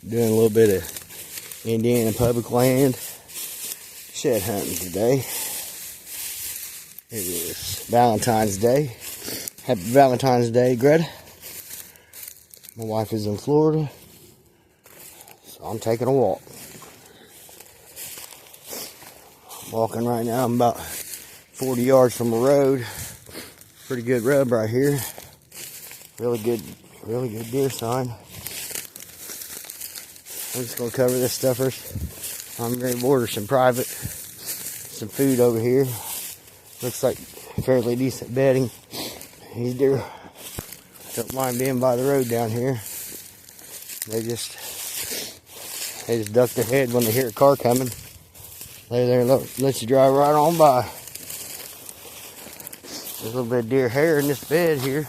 Doing a little bit of Indiana public land shed hunting today. It is Valentine's Day. Happy Valentine's Day, Greta. My wife is in Florida, so I'm taking a walk. I'm walking right now. I'm about 40 yards from a road. Pretty good rub right here. Really good deer sign. I'm just gonna cover this stuff first. I'm going to order some food over here. Looks like fairly decent bedding. These deer don't mind being by the road down here. They just duck their head when they hear a car coming. Lay there and let you drive right on by. There's a little bit of deer hair in this bed here.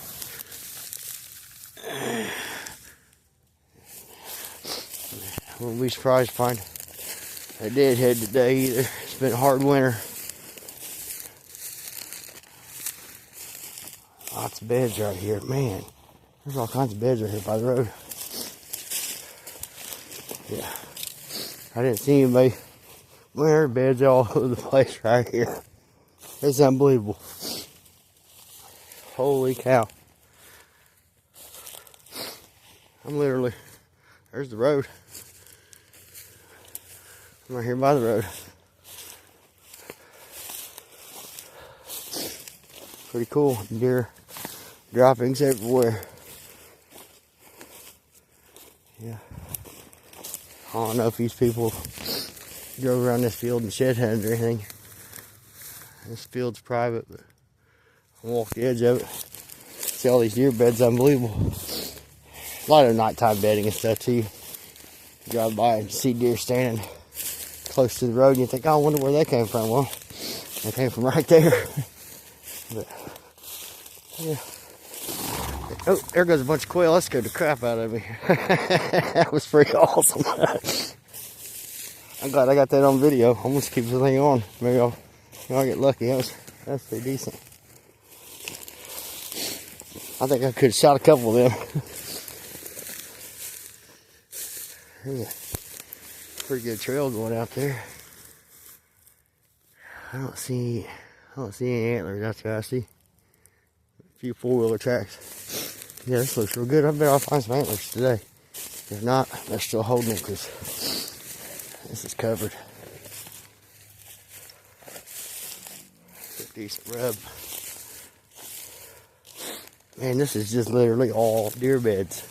I wouldn't be surprised to find a deadhead today either. It's been a hard winter. Lots of beds right here. Man, there's all kinds of beds right here by the road. Yeah. I didn't see anybody. Well, there are beds all over the place right here. It's unbelievable. Holy cow. I'm literally, there's the road. I'm right here by the road. Pretty cool. Deer droppings everywhere. Yeah. I don't know if these people drove around this field and shed hunted or anything. This field's private, but I walk the edge of it. See all these deer beds, unbelievable. A lot of nighttime bedding and stuff too. You drive by and see deer standing close to the road and you think, oh, I wonder where they came from. Well, they came from right there. But, yeah. Oh, there goes a bunch of quail. That scared the crap out of me. That was pretty awesome. I'm glad I got that on video. I'm gonna keep the thing on. Maybe I'll get lucky. That's pretty decent. I think I could have shot a couple of them. There's a pretty good trail going out there. I don't see any antlers out there. I see a few four-wheeler tracks. Yeah, this looks real good. I bet I'll find some antlers today. If not, they're still holding it because this is covered. Decent rub. Man, this is just literally all deer beds.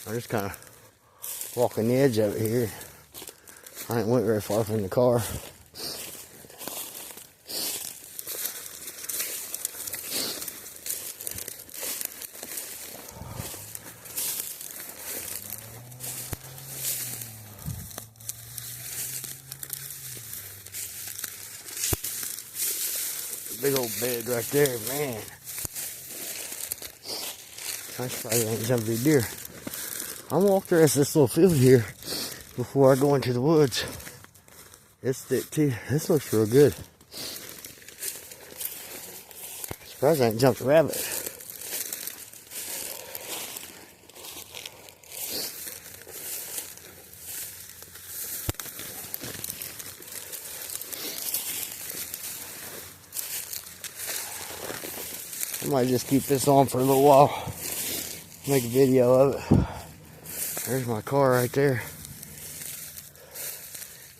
I'm just kind of walking the edge of it here. I ain't went very far from the car. Big old bed right there, man. I probably ain't jumping a deer. I'm gonna walk the rest of this little field here before I go into the woods. It's thick too. This looks real good. Surprised I ain't jumped a rabbit. I might just keep this on for a little while. Make a video of it. There's my car right there.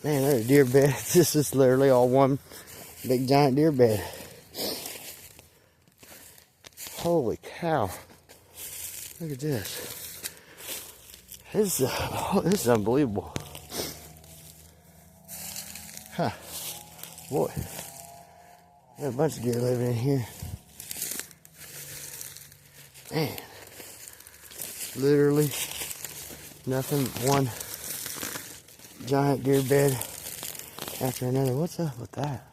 Man, there's a deer bed. This is literally all one big giant deer bed. Holy cow. Look at this. This is unbelievable. Huh. Boy. There's a bunch of deer living in here. Man. Literally nothing but one giant deer bed after another. What's up with that?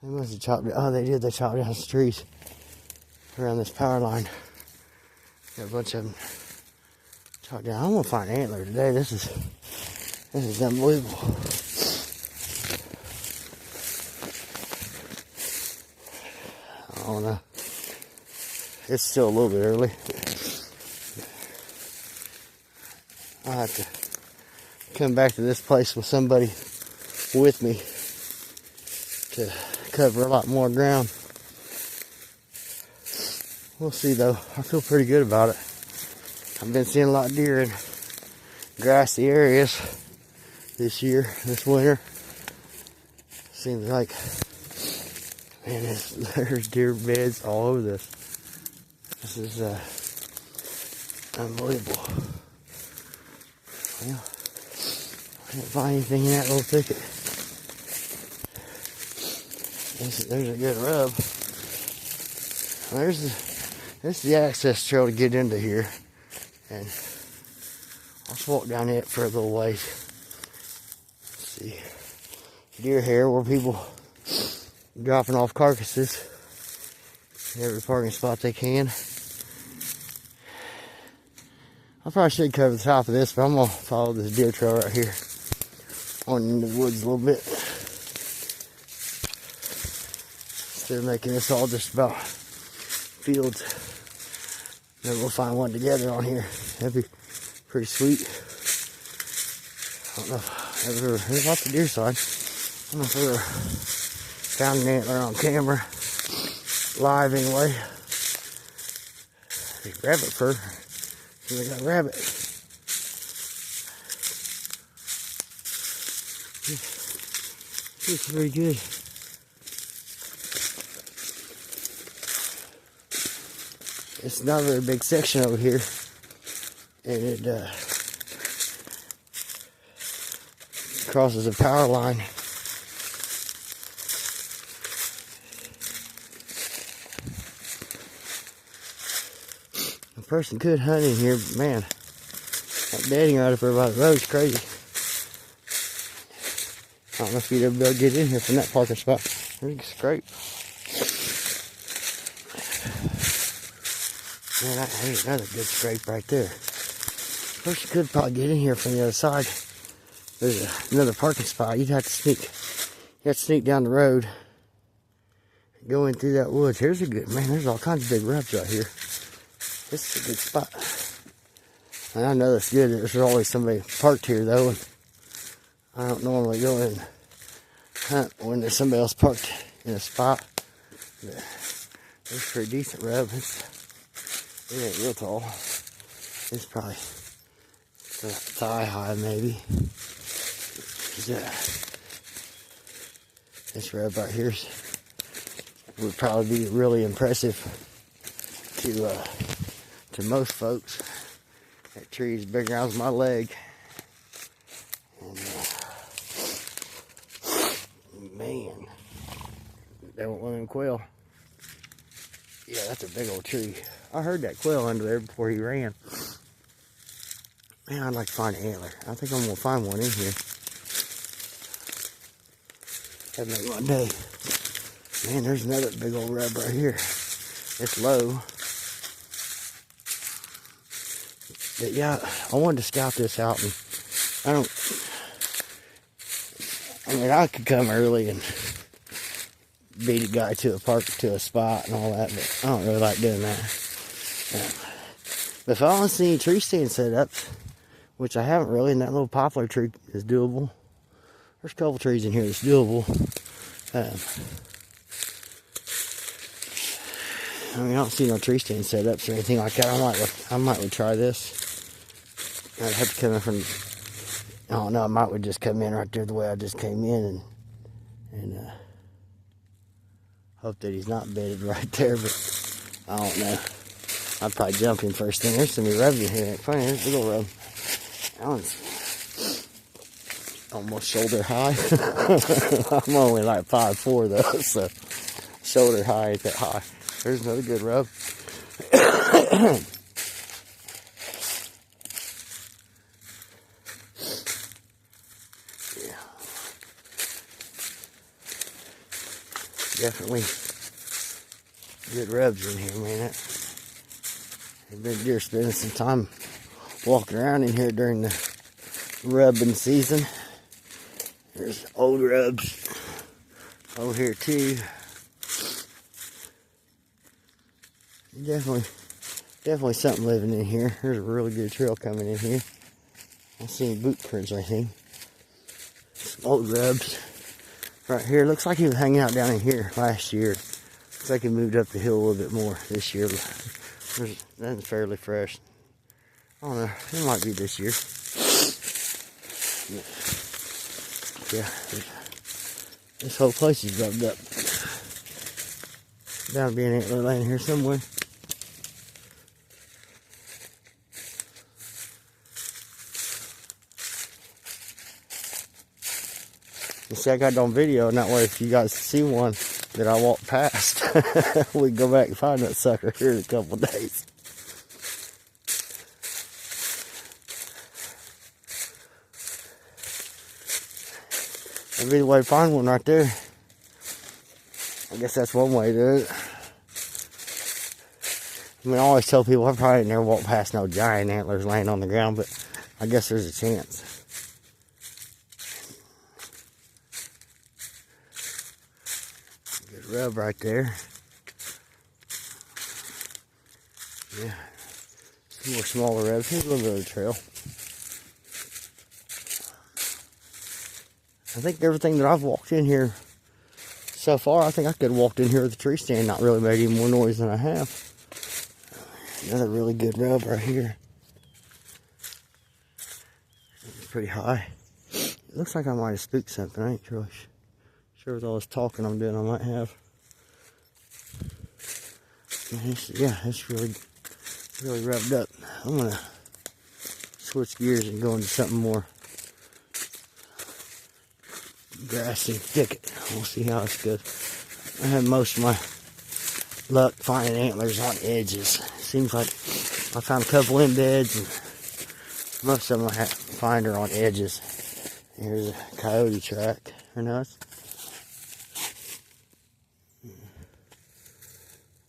They must have chopped it. Oh, they did. They chopped down some trees around this power line. Got a bunch of them chopped down. I'm gonna find an antler today. This is unbelievable. I don't know. It's still a little bit early. I'll have to come back to this place with somebody with me to cover a lot more ground. We'll see though. I feel pretty good about it. I've been seeing a lot of deer in grassy areas this winter. Seems like, man, there's deer beds all over this. This is unbelievable. Well, I didn't find anything in that little thicket. There's a good rub. There's the access trail to get into here, and I'll just walk down it for a little ways. Let's see, deer hair where people dropping off carcasses in every parking spot they can. I probably should cover the top of this, but I'm gonna follow this deer trail right here on into the woods a little bit. Instead of making this all just about fields, maybe we'll find one together on here. That'd be pretty sweet. I don't know if there's lots of deer sign. I don't know if I ever found an antler on camera, live anyway. Rabbit fur. We got a rabbit. It's very good. It's not a very big section over here, and it crosses a power line. A person could hunt in here, but man, that bedding right up there by the road is crazy. I don't know if you'd ever be able to get in here from that parking spot. There's a scrape. Man, there's another good scrape right there. First, you could probably get in here from the other side. There's another parking spot. You'd have to sneak down the road, go in through that woods. Here's a good, man, there's all kinds of big rubs right here. This is a good spot. And I know that's good. There's always somebody parked here though, and I don't normally go in and hunt when there's somebody else parked in a spot. But there's a pretty decent rub. It ain't real tall. It's probably thigh high maybe. This rub right here would probably be really impressive to most folks. That tree is bigger than my leg. And, man, that went one of them quail. Yeah, that's a big old tree. I heard that quail under there before he ran. Man, I'd like to find an antler. I think I'm gonna find one in here. That'd make my day. Man, there's another big old rub right here. It's low. But yeah, I wanted to scout this out, and I could come early and beat a guy to a spot and all that, but I don't really like doing that. But if I don't see any tree stand set up, which I haven't really, and that little poplar tree is doable. There's a couple trees in here that's doable. I mean, I don't see no tree stand setups or anything like that. I might try this. I'd have to come in from, I don't know, I might would just come in right there the way I just came in and hope that he's not bedded right there, but I don't know. I'd probably jump him first thing. There's some rubs in here. Funny, there's a big old rub. That one's almost shoulder high. I'm only like 5'4" though, so shoulder high ain't that high. There's another good rub. Yeah. Definitely good rubs in here, man. I've been deer spending some time walking around in here during the rubbing season. There's old rubs over here too. Definitely something living in here. There's a really good trail coming in here. I see any boot prints or anything. Some old rubs. Right here, looks like he was hanging out down in here last year. Looks like he moved up the hill a little bit more this year. That's fairly fresh. I don't know, it might be this year. Yeah, this whole place is rubbed up. Gotta be an antler laying here somewhere. You see, I got it on video, and that way if you guys see one that I walk past, we can go back and find that sucker here in a couple of days. That'd be the way to find one right there. I guess that's one way to do it. I mean, I always tell people I probably never walk past no giant antlers laying on the ground, but I guess there's a chance. Good rub right there. Yeah. Some more smaller rubs. Here's a little bit of the trail. I think everything that I've walked in here so far, I think I could have walked in here with the tree stand, not really made any more noise than I have. Another really good rub right here. It's pretty high. It looks like I might have spooked something. I ain't really sure with all this talking I'm doing, I might have. Yeah, it's really rubbed up. I'm gonna switch gears and go into something more grassy thicket. We'll see how it's good. I have most of my luck finding antlers on edges. Seems like I found a couple in beds, and most of them I find are on edges. Here's a coyote track. Or no,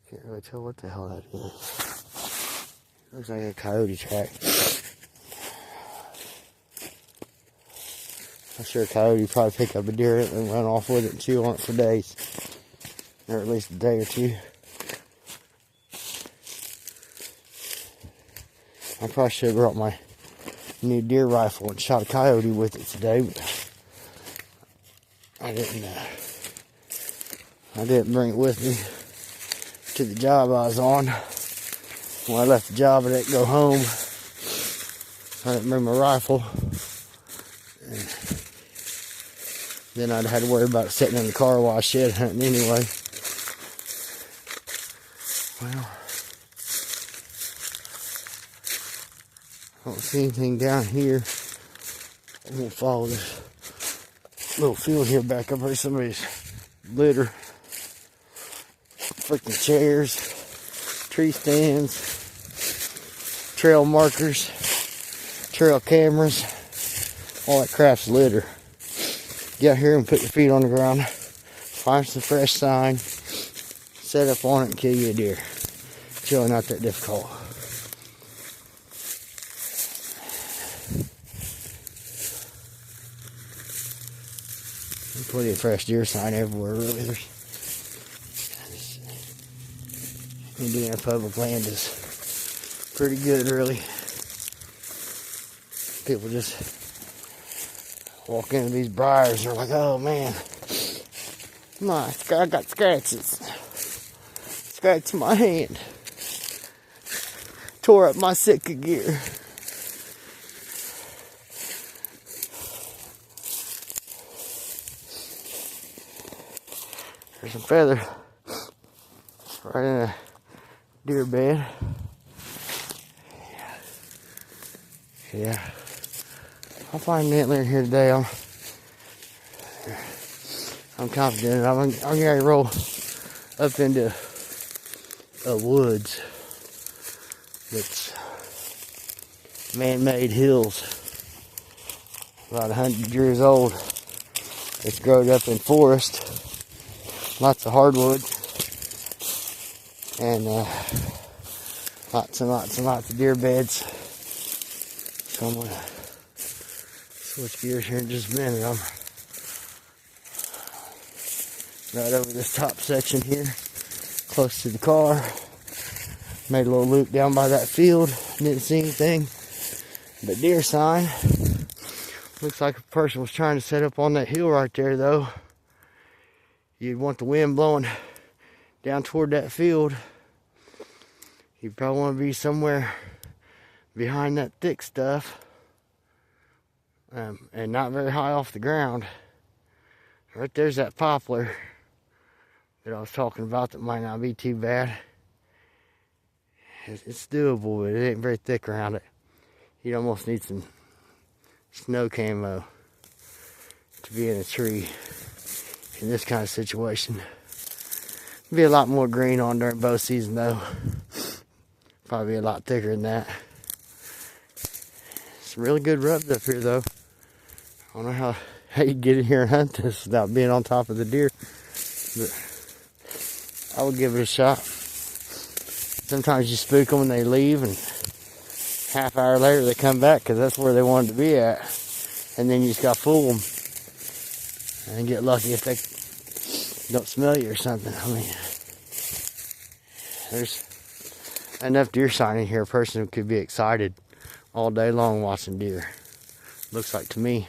can't really tell what the hell that is. Looks like a coyote track. I'm sure a coyote would probably pick up a deer and run off with it and chew on it for days. Or at least a day or two. I probably should have brought my new deer rifle and shot a coyote with it today, but I didn't bring it with me to the job I was on. When I left the job, I didn't go home. I didn't bring my rifle. And then I'd had to worry about sitting in the car while I shed hunting anyway. Well, I don't see anything down here. I'm gonna follow this little field here back up here. Somebody's litter. Freaking chairs, tree stands, trail markers, trail cameras, all that crap's litter. Get out here and put your feet on the ground, find some fresh sign, set up on it and kill you a deer. It's really not that difficult. There's plenty of fresh deer sign everywhere, really. Indiana public land is pretty good, really. People just walk into these briars and they're like, oh man, I got scratches. Scratched my hand. Tore up my Sitka gear. There's some feather right in a deer bed. Yeah. I'll find an antler in here today. I'm confident. I'm going to roll up into a woods that's man-made hills, about 100 years old. It's grown up in forest, lots of hardwood, and lots and lots and lots of deer beds. So I'm gonna switch gears here in just a minute. I'm right over this top section here, close to the car. Made a little loop down by that field. Didn't see anything but deer sign. Looks like a person was trying to set up on that hill right there, though. You'd want the wind blowing down toward that field. You probably want to be somewhere behind that thick stuff, and not very high off the ground. Right there's that poplar that I was talking about that might not be too bad. It's doable, but it ain't very thick around it. You'd almost need some snow camo to be in a tree in this kind of situation. Be a lot more green on during bow season, though. Probably a lot thicker than that. Some really good rubs up here, though. I don't know how you get in here and hunt this without being on top of the deer, but I would give it a shot. Sometimes you spook them when they leave, and half hour later they come back because that's where they wanted to be at, and then you just got to fool them and get lucky if they don't smell you or something. I mean, there's enough deer sign in here. A person could be excited all day long watching deer. Looks like to me.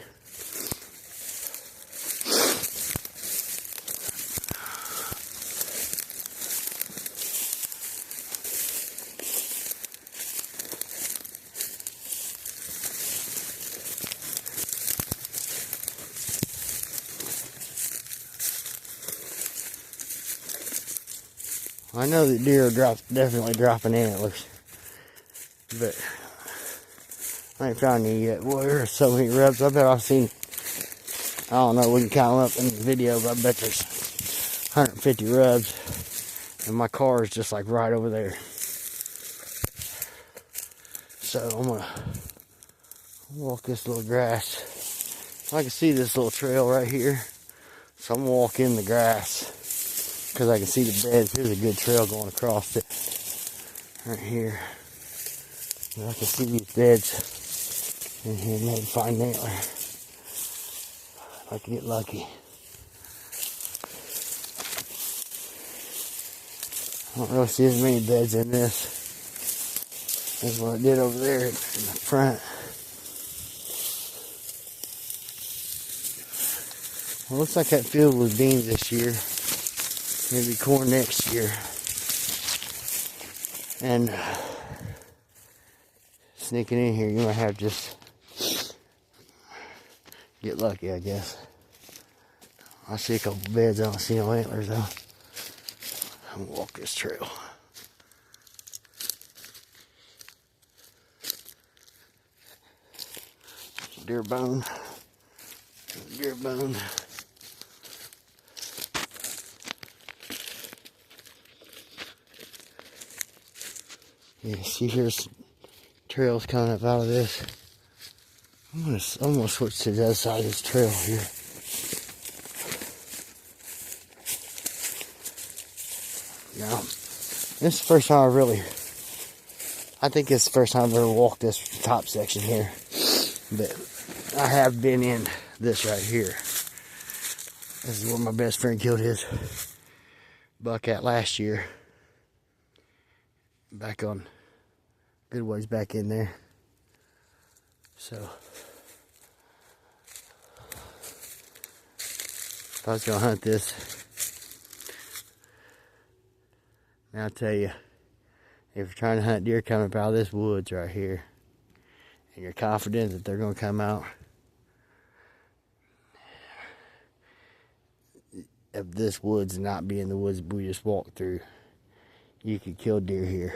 I know that deer are definitely dropping antlers, but I ain't found any yet. Boy, there are so many rubs. I bet I've seen, I don't know, we can count them up in the video, but I bet there's 150 rubs, and my car is just like right over there. So I'm gonna walk this little grass. I can see this little trail right here, so I'm gonna walk in the grass because I can see the beds. Here's a good trail going across it right here. And I can see these beds in here. Maybe find an antler if I can get lucky. I don't really see as many beds in this as what I did over there in the front. Well, looks like that field was beans this year. Maybe corn next year. And sneaking in here, you might have to just get lucky, I guess. I see a couple beds. I don't see no antlers, though. I'm gonna walk this trail. Deer bone. Deer bone. Yeah, see, here's trails coming up out of this. I'm gonna switch to the other side of this trail here. Now, this is the first time I think it's the first time I've ever walked this top section here. But I have been in this right here. This is where my best friend killed his buck at last year. Back on good ways back in there. So if I was gonna hunt this, now I'll tell you, if you're trying to hunt deer coming up out of this woods right here, and you're confident that they're gonna come out of this woods and not be in the woods we just walked through, you could kill deer here.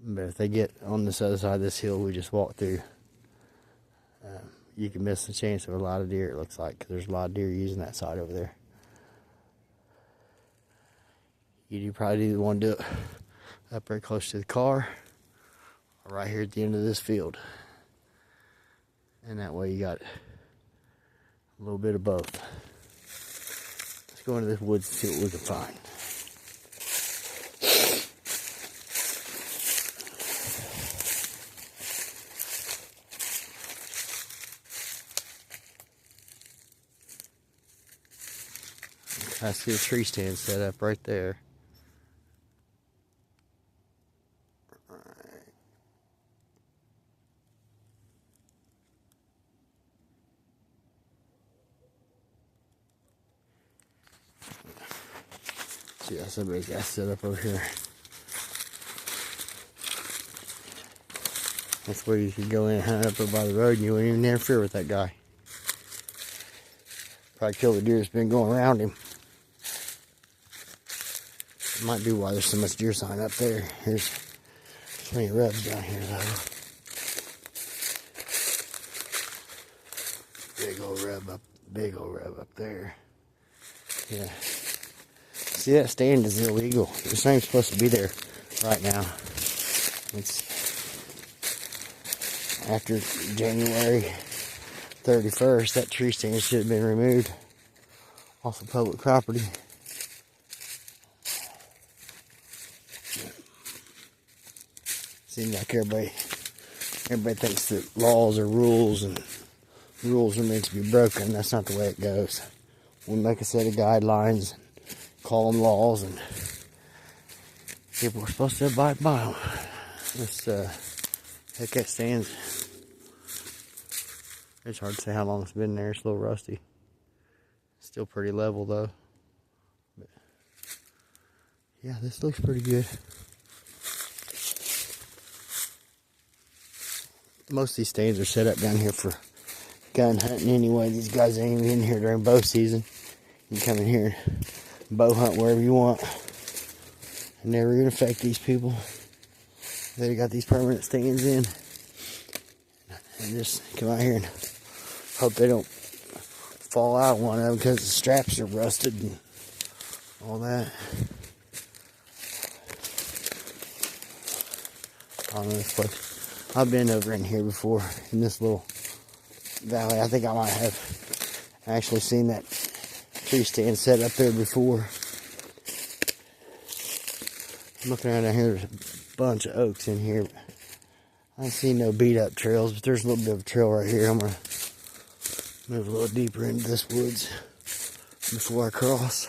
But if they get on this other side of this hill we just walked through, you can miss the chance of a lot of deer, it looks like, because there's a lot of deer using that side over there. You probably either want to do it up very close to the car or right here at the end of this field. And that way you got a little bit of both. Let's go into this woods and see what we can find. I see a tree stand set up right there. Yeah, somebody's got set up over here. That's where you could go in and hunt up there by the road and you wouldn't even interfere with that guy. Probably kill the deer that's been going around him. Might be why there's so much deer sign up there. Here's plenty of rubs down here though. Big old rub up there. Yeah. See, that stand is illegal. This thing's supposed to be there right now. It's after January 31st, that tree stand should have been removed off of public property. Seems like everybody thinks that laws are rules and rules are meant to be broken. That's not the way it goes. We make a set of guidelines, call them laws, and people are supposed to abide by them. This heck, that stands. It's hard to say how long it's been there. It's a little rusty. Still pretty level though. But yeah, this looks pretty good. Most of these stands are set up down here for gun hunting anyway. These guys ain't even in here during bow season. You can come in here and bow hunt wherever you want. Never gonna affect these people. They got these permanent stands in. And just come out here and hope they don't fall out of one of them because the straps are rusted and all that. I don't know this place. I've been over in here before in this little valley. I think I might have actually seen that tree stand set up there before. I'm looking around down here, there's a bunch of oaks in here. I ain't seen no beat up trails, but there's a little bit of a trail right here. I'm gonna move a little deeper into this woods before I cross.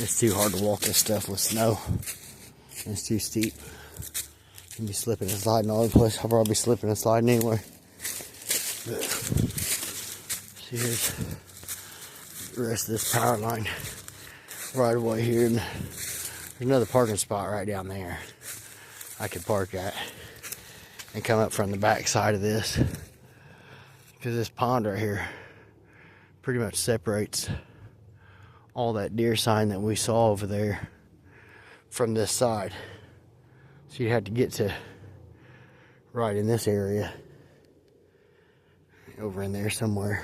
It's too hard to walk this stuff with snow. It's too steep. You'll be slipping and sliding all over the place. I'll probably be slipping and sliding anyway. But, see, here's the rest of this power line right away here. And there's another parking spot right down there I could park at and come up from the back side of this, because this pond right here pretty much separates all that deer sign that we saw over there from this side. So you had to get to right in this area over in there somewhere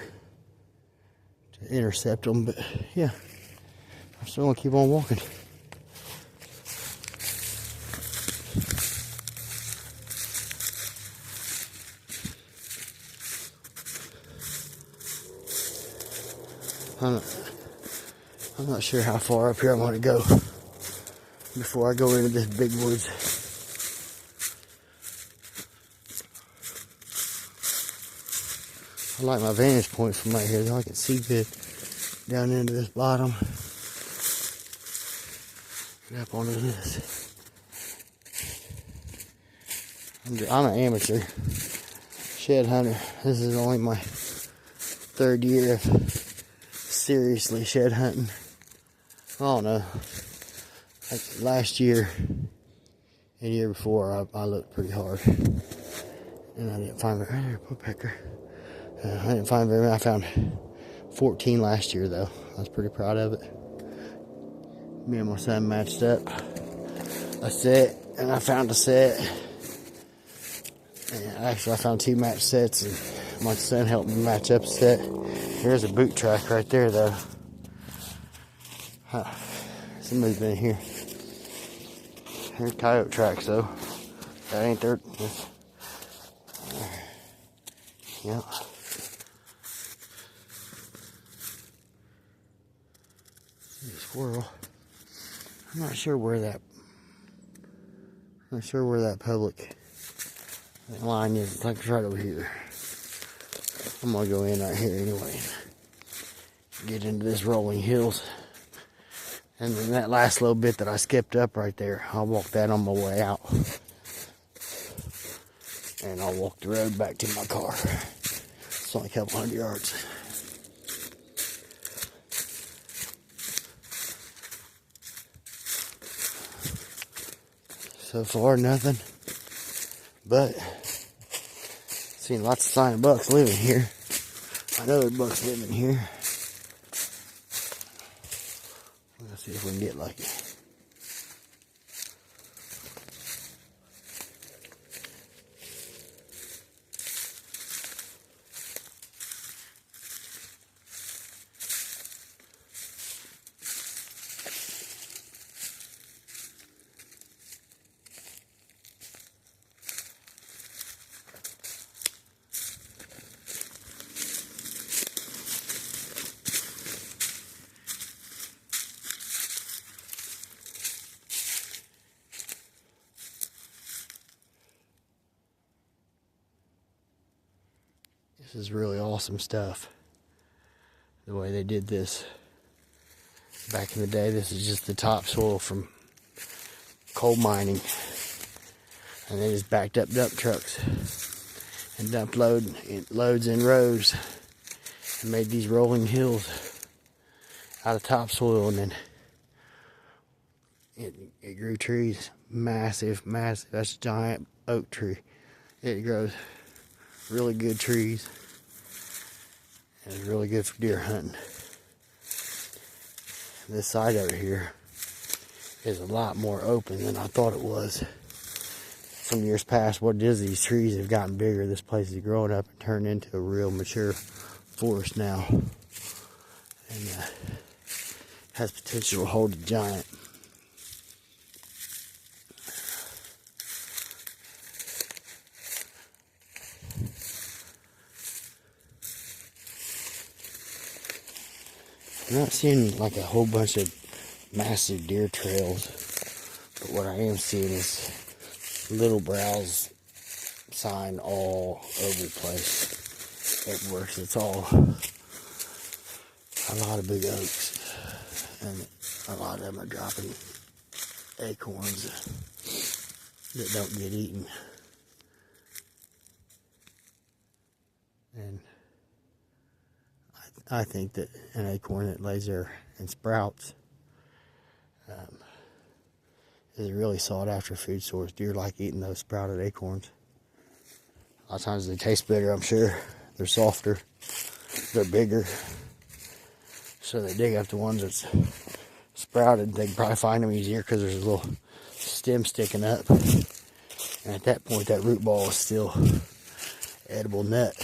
to intercept them. But yeah, I'm still gonna keep on walking. I'm not sure how far up here I'm going to go before I go into this big woods. I like my vantage point from right here, though. I can see good down into this bottom and up onto this. I'm an amateur shed hunter. This is only my third year of seriously shed hunting. I don't know. Like last year and the year before, I looked pretty hard, and I didn't find very woodpecker. I didn't find very many. I found 14 last year, though. I was pretty proud of it. Me and my son matched up a set, and I found a set. And actually, I found 2 match sets, and my son helped me match up a set. There's a boot track right there, though. Somebody's been here. There's coyote tracks, though. That ain't their. Yep. See a squirrel. I'm not sure where that public line is. It's like it's right over here. I'm gonna go in right here anyway. Get into this rolling hills. And then that last little bit that I skipped up right there, I'll walk that on my way out. and I'll walk the road back to my car. It's only a couple hundred yards. So far, nothing, but seen lots of sign of bucks living here. I know there's bucks living here. Let's see if we can get lucky. This is really awesome stuff. The way they did this back in the day. This is just the topsoil from coal mining, and they just backed up dump trucks and dumped loads in rows and made these rolling hills out of topsoil, and then it grew trees. Massive. That's a giant oak tree. It grows really good trees. And it's really good for deer hunting. This side over here is a lot more open than I thought it was. From years past, what it is, these trees have gotten bigger. This place is growing up and turned into a real mature forest now. And has potential to hold a giant. I'm not seeing like a whole bunch of massive deer trails, but what I am seeing is little browse sign all over the place. Everywhere. So it's all a lot of big oaks, and a lot of them are dropping acorns that don't get eaten. And I think that an acorn that lays there and sprouts is a really sought after food source. Deer like eating those sprouted acorns. A lot of times they taste better, I'm sure. They're softer, they're bigger. So they dig up the ones that's sprouted. They can probably find them easier because there's a little stem sticking up. And at that point, that root ball is still edible nut.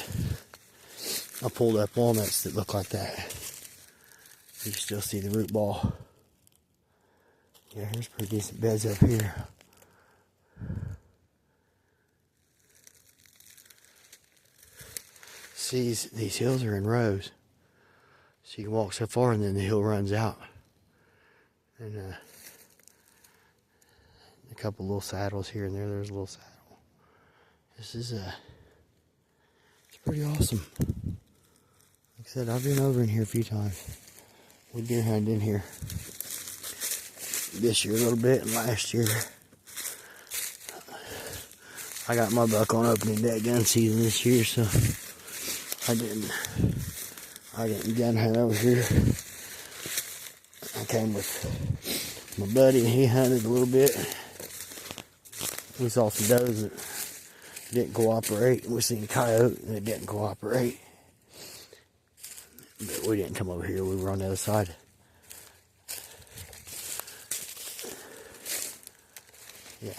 I pulled up walnuts that look like that. You can still see the root ball. Yeah, here's pretty decent beds up here. See, these hills are in rows. So you can walk so far and then the hill runs out. And a couple little saddles here and there. There's a little saddle. This is it's pretty awesome. Like I said, I've been over in here a few times. We deer hunted in here this year a little bit, and last year I got my buck on opening day gun season this year, so I didn't gun hunt over here. I came with my buddy and he hunted a little bit. We saw some does that didn't cooperate. We seen a coyote and it didn't cooperate. But we didn't come over here, we were on the other side. Yeah.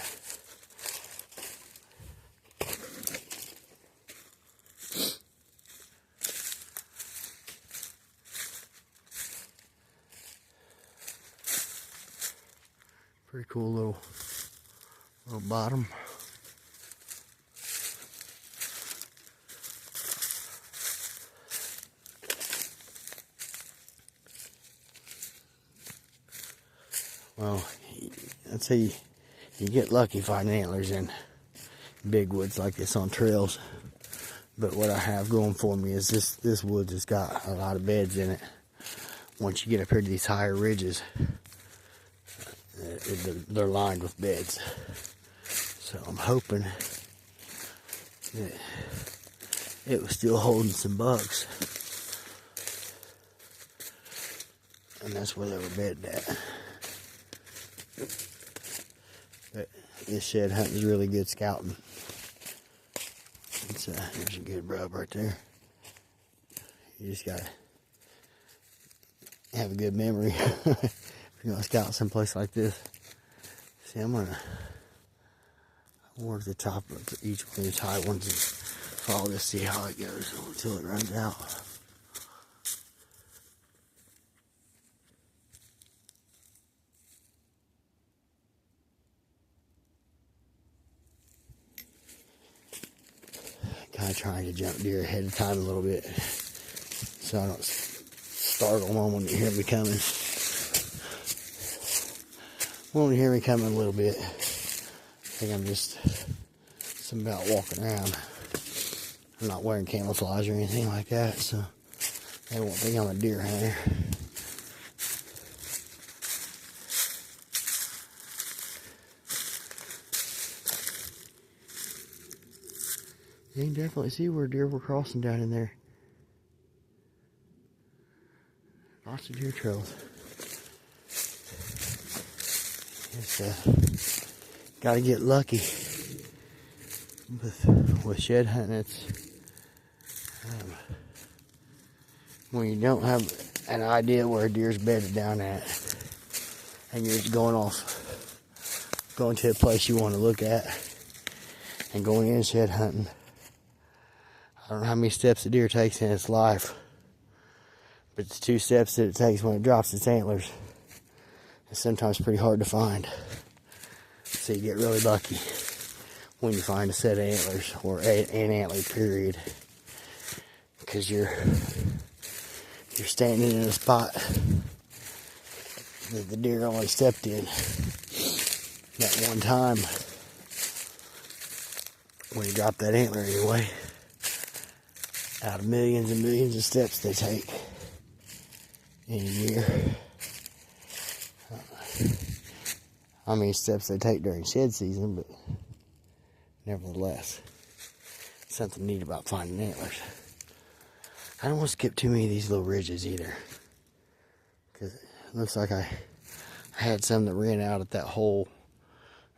Pretty cool little bottom. Well, I'd say you get lucky finding antlers in big woods like this on trails. But what I have going for me is this woods has got a lot of beds in it. Once you get up here to these higher ridges, they're lined with beds. So I'm hoping it was still holding some bucks. And that's where they were bedded at. But this shed hunting is really good scouting. There's a good rub right there. You just gotta have a good memory if you're gonna scout someplace like this. See, I'm gonna work the top of each one of these high ones and follow this, see how it goes until it runs out. Kind of trying to jump deer ahead of time a little bit so I don't startle them when they hear me coming. When they hear me coming a little bit, I think I'm just something about walking around. I'm not wearing camouflage or anything like that, so they won't think I'm a deer hunter. You can definitely see where deer were crossing down in there. Lots of deer trails. It's gotta get lucky with shed hunting. It's when you don't have an idea where a deer's bedded down at, and you're just going to a place you want to look at, and going in shed hunting. I don't know how many steps a deer takes in its life, but the 2 steps that it takes when it drops its antlers is sometimes pretty hard to find. So you get really lucky when you find a set of antlers or an antler period, because you're standing in a spot that the deer only stepped in that one time when he dropped that antler anyway. Out of millions and millions of steps they take in a year. How many steps they take during shed season, but nevertheless, something neat about finding antlers. I don't want to skip too many of these little ridges either, because it looks like I had some that ran out at that hole.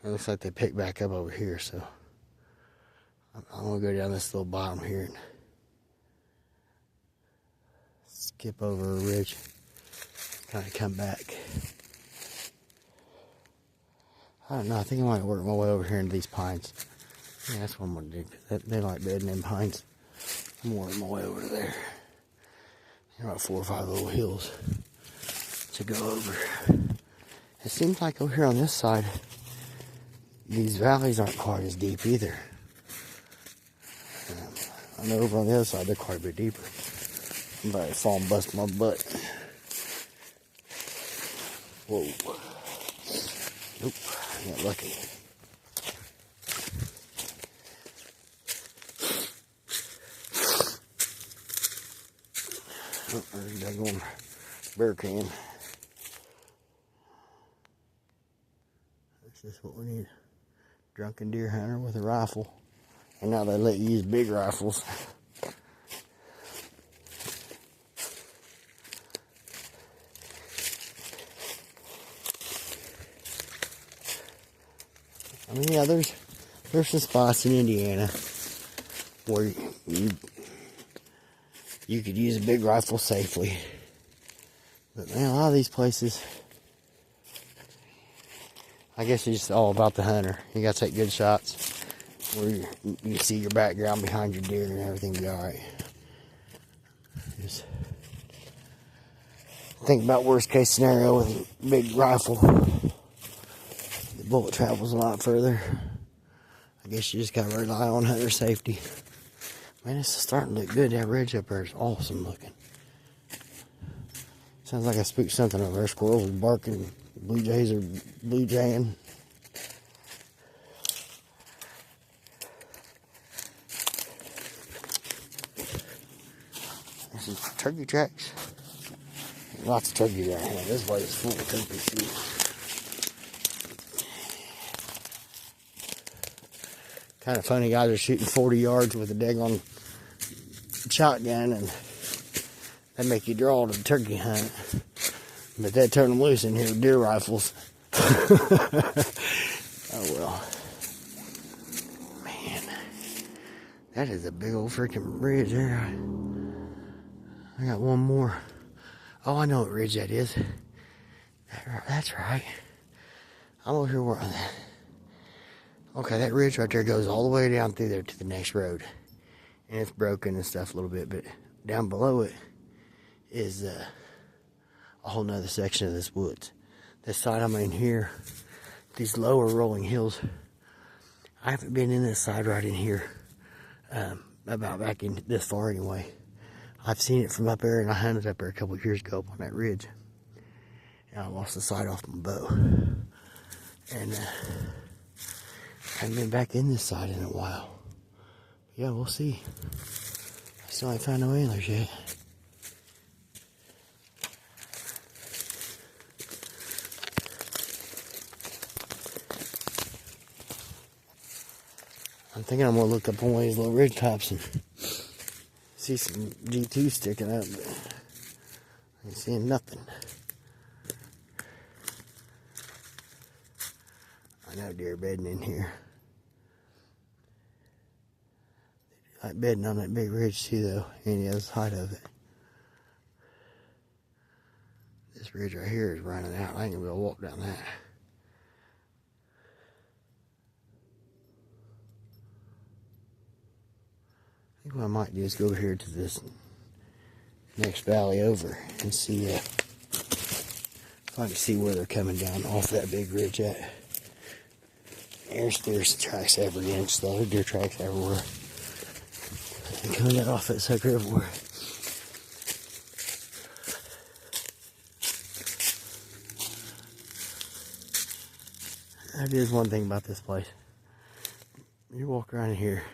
It looks like they picked back up over here, so I'm going to go down this little bottom here and skip over a ridge, kind of come back. I don't know, I think I might work my way over here into these pines. Yeah, that's what I'm going to do. They like bedding in pines. I'm working my way over to there. There are about 4 or 5 little hills to go over. It seems like over here on this side, these valleys aren't quite as deep either. I know over on the other side, they're quite a bit deeper. I'm about to fall and bust my butt. Whoa. Nope, I got lucky. Oh, there's a daggone bear can. That's just what we need. Drunken deer hunter with a rifle. And now they let you use big rifles. I mean, yeah, there's some spots in Indiana where you could use a big rifle safely. But man, a lot of these places, I guess it's just all about the hunter. You gotta take good shots where you see your background behind your deer and everything will be alright. Just think about worst case scenario with a big rifle. The bullet travels a lot further. I guess you just gotta rely on hunter safety. Man, it's starting to look good. That ridge up there is awesome looking. Sounds like I spooked something over there. Squirrels are barking. Blue jays are blue jaying. There's some turkey tracks. Lots of turkey around here. This place is full of turkey seed. Kind of funny, guys are shooting 40 yards with a daggone shotgun, and that make you draw to the turkey hunt. But that turned them loose in here with deer rifles. Oh well. Man, that is a big old freaking ridge there. I got one more. Oh, I know what ridge that is. That's right. I'm over here where that. Okay, that ridge right there goes all the way down through there to the next road. And it's broken and stuff a little bit, but down below it is a whole nother section of this woods. This side I'm in here, these lower rolling hills, I haven't been in this side right in here about back in this far anyway. I've seen it from up there, and I hunted up there a couple of years ago up on that ridge. And I lost the sight off my bow. And I haven't been back in this side in a while. Yeah, we'll see. I still ain't found no antlers yet. I'm thinking I'm gonna look up on one of these little ridge tops and see some G2 sticking up, but I ain't seeing nothing. I know deer bedding in here. They like bedding on that big ridge too, though, any other side of it. This ridge right here is running out. I ain't gonna be able to walk down that. I think what I might do is go over here to this next valley over and see if I can see where they're coming down off that big ridge at. There's tracks every inch, though. There's deer tracks everywhere. And coming out off that sucker everywhere. That is one thing about this place. You walk around here,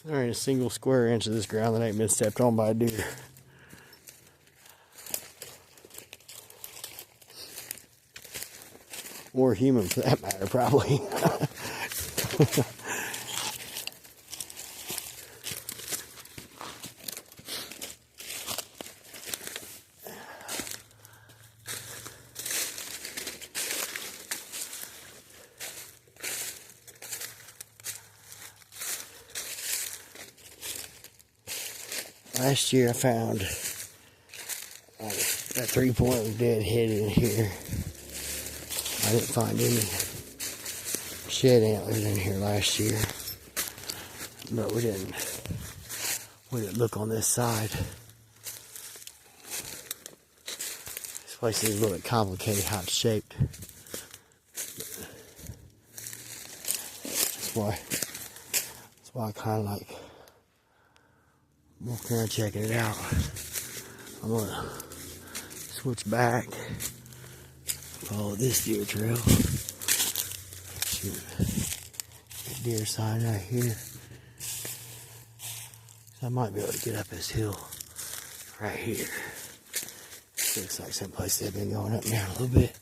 there ain't a single square inch of this ground that ain't been stepped on by a deer. Or human, for that matter, probably. Last year I found a 3-point dead head in here. I didn't find any shed antlers in here last year, but we didn't look on this side. This place is a little bit complicated how it's shaped. That's why I kind of like walking around checking it out. I'm gonna switch back. Follow this deer trail. Shoot. That deer sign right here. So I might be able to get up this hill right here. Looks like someplace they've been going up and down a little bit.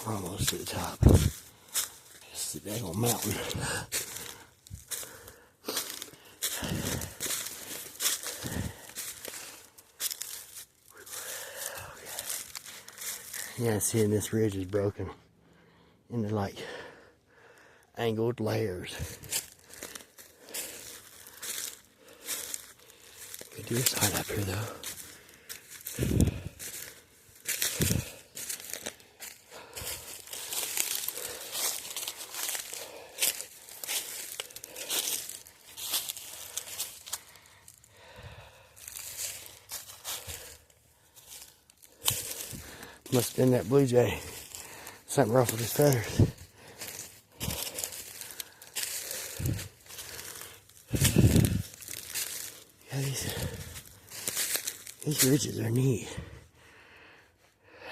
We're almost to the top. It's the daggone mountain. Yeah, seeing this ridge is broken into like angled layers. Good deer sign up here though. Must have been that blue jay. Something ruffled his feathers. Yeah, these ridges are neat.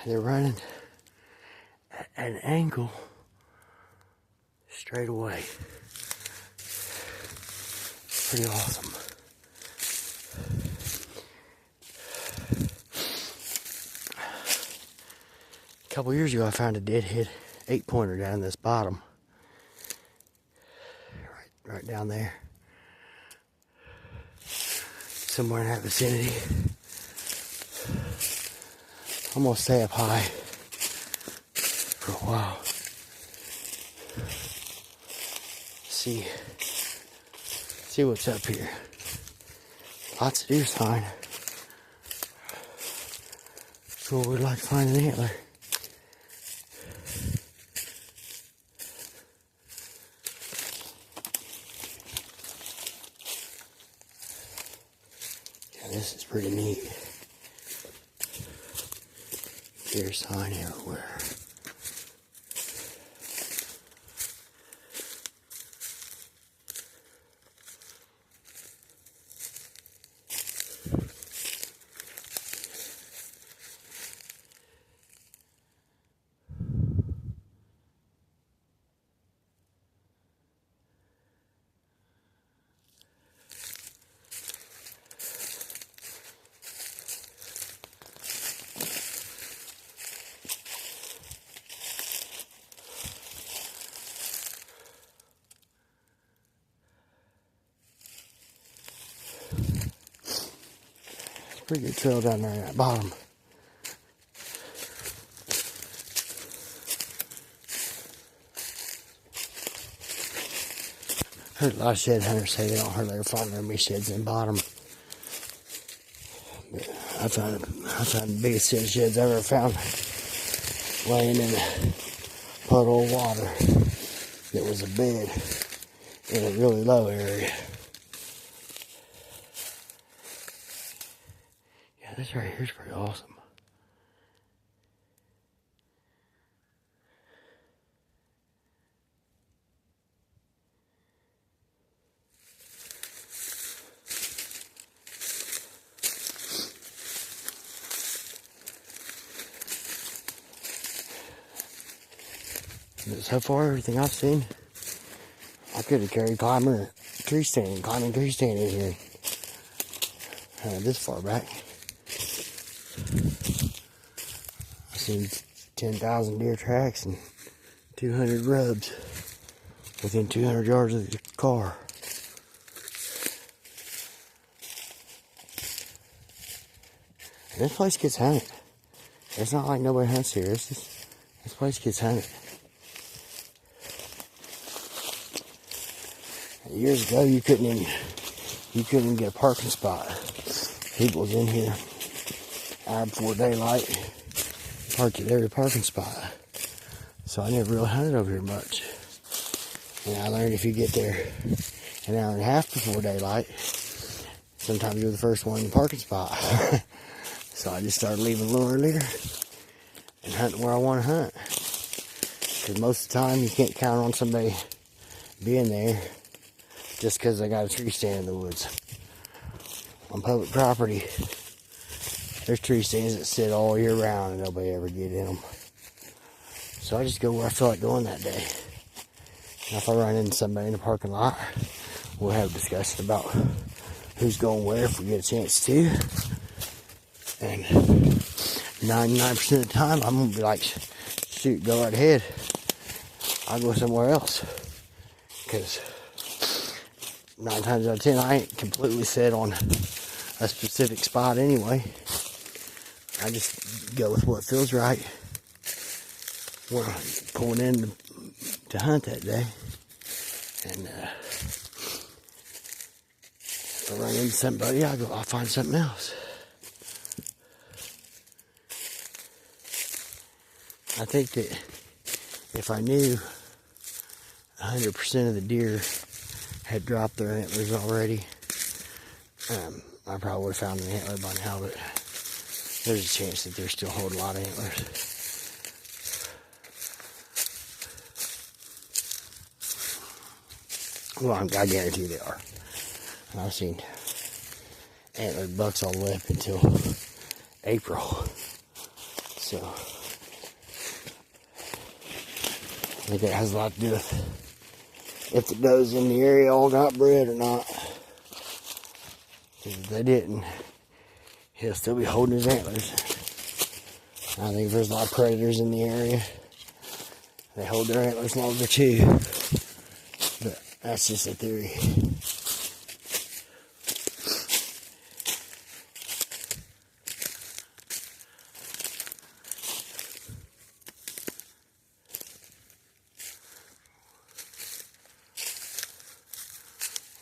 They're running at an angle straight away. Pretty awesome. A couple years ago, I found a deadhead 8-pointer down this bottom. Right down there. Somewhere in that vicinity. I'm gonna stay up high for a while. See what's up here. Lots of deer sign. So we'd like to find an antler. Yeah, this is pretty neat. Deer sign everywhere. Pretty good trail down there at the bottom. Heard a lot of shed hunters say they don't hardly ever find very many sheds in the bottom. But I found the biggest set of sheds I ever found laying in a puddle of water that was a bed in a really low area. Yeah, this right here is pretty awesome. But so far, everything I've seen, I could have carried climbing tree stand in here. This far back. I've seen 10,000 deer tracks and 200 rubs within 200 yards of the car. And this place gets hunted. It's not like nobody hunts here. This place gets hunted. Years ago, you couldn't even get a parking spot. People was in here hour before daylight, parked at every parking spot. So I never really hunted over here much. And I learned if you get there an hour and a half before daylight, sometimes you're the first one in the parking spot. So I just started leaving a little earlier and hunting where I want to hunt. Because most of the time, you can't count on somebody being there just because I got a tree stand in the woods. On public property, there's tree stands that sit all year round and nobody ever get in them. So I just go where I feel like going that day. And if I run into somebody in the parking lot, we'll have a discussion about who's going where if we get a chance to. And 99% of the time, I'm going to be like, shoot, go right ahead. I'll go somewhere else. Because 9 times out of 10, I ain't completely set on a specific spot anyway. I just go with what feels right when I'm pulling in to hunt that day. And if I run into somebody, I'll find something else. I think that if I knew 100% of the deer had dropped their antlers already, I probably would have found an antler by now, but there's a chance that they're still holding a lot of antlers. Well, I guarantee they are. And I've seen antlered bucks all the way up until April. So think it has a lot to do with if the does in the area all got bred or not. If they didn't, he'll still be holding his antlers. I think there's a lot of predators in the area. They hold their antlers longer too. But that's just a theory.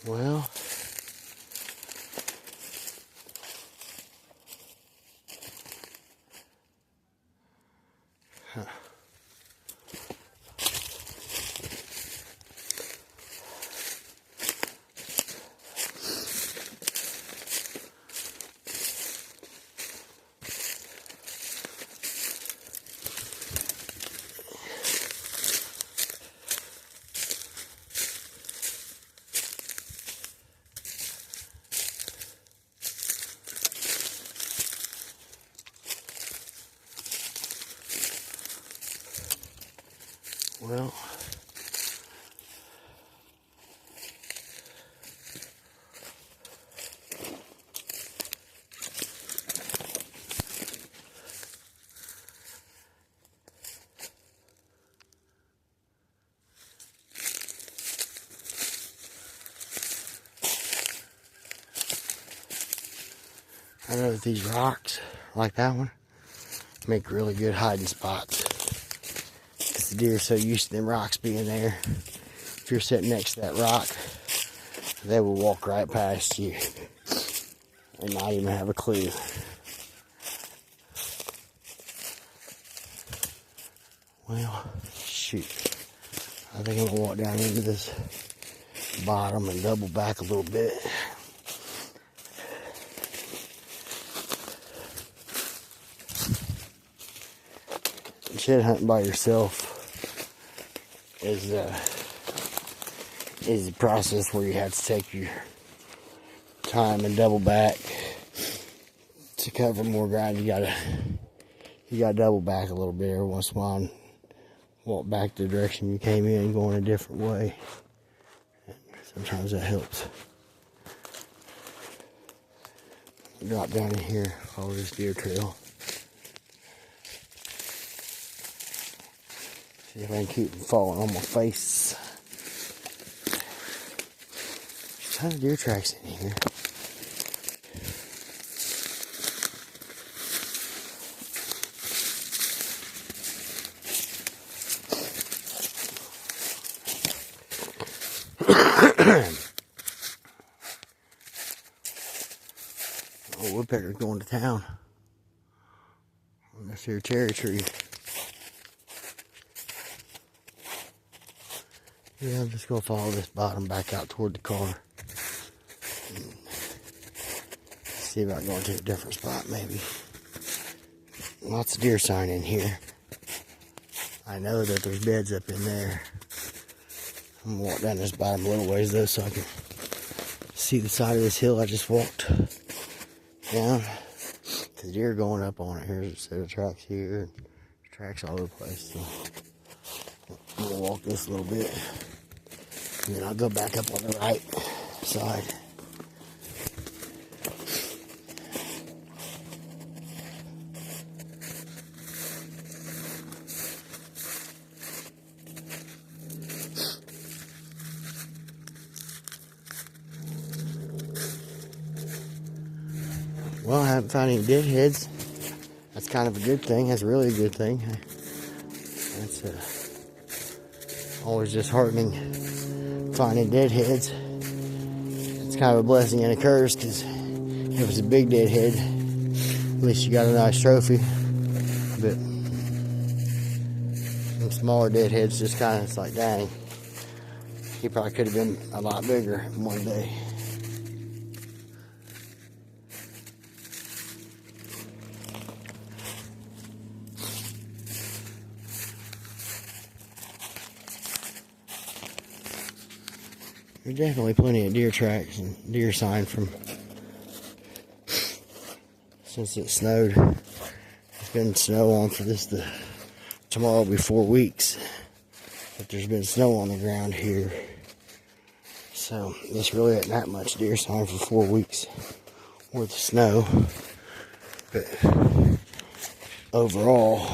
Well, well, I know that these rocks, like that one, make really good hiding spots. Because the deer are so used to them rocks being there. If you're sitting next to that rock, they will walk right past you and not even have a clue. Well, shoot. I think I'm going to walk down into this bottom and double back a little bit. Shed hunting by yourself is a process where you have to take your time and double back to cover more ground. You gotta double back a little bit every once in a while and walk back the direction you came in, going a different way. Sometimes that helps. Drop down in here, follow this deer trail. See if I can keep them falling on my face. There's a ton of deer tracks in here. Oh, woodpecker's going to town on this here cherry tree. Yeah, I'm just going to follow this bottom back out toward the car. See if I can go to a different spot, maybe. Lots of deer sign in here. I know that there's beds up in there. I'm going to walk down this bottom a little ways, though, so I can see the side of this hill I just walked down. The deer are going up on it. Here's a set of tracks here. Tracks all over the place. So I'm going to walk this a little bit. And then I'll go back up on the right side. Well, I haven't found any deadheads. That's kind of a good thing. That's really a good thing. That's always disheartening finding deadheads. It's kind of a blessing and a curse, because if it's a big deadhead, at least you got a nice trophy. But some smaller deadheads just kind of, it's like, dang, he probably could have been a lot bigger in one day. There's definitely plenty of deer tracks and deer sign from since it snowed. It's been snow on for tomorrow will be 4 weeks. but there's been snow on the ground here. So this really isn't that much deer sign for 4 weeks worth of snow. But overall,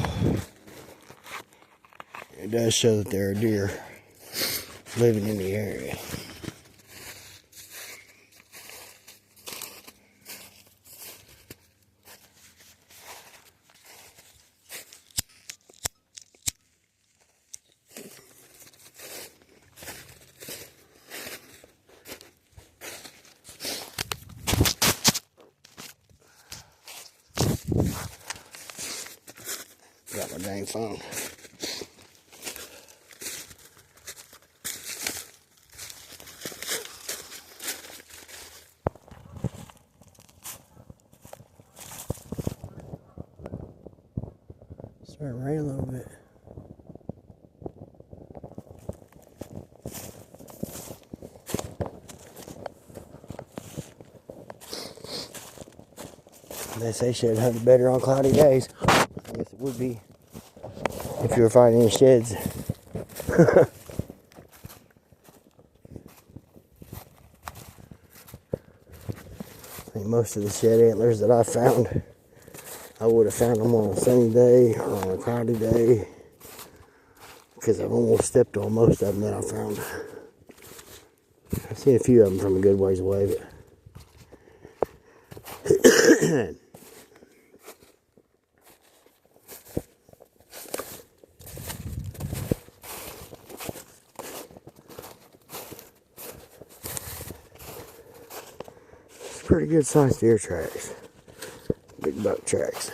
it does show that there are deer living in the area. Got my dang phone. Started raining a little bit. They say shed hunting better on cloudy days. I guess it would be if you were finding any sheds. I think most of the shed antlers that I found, I would have found them on a sunny day or on a cloudy day, because I've almost stepped on most of them that I found. I've seen a few of them from a good ways away, but it's pretty good sized deer tracks, big buck tracks.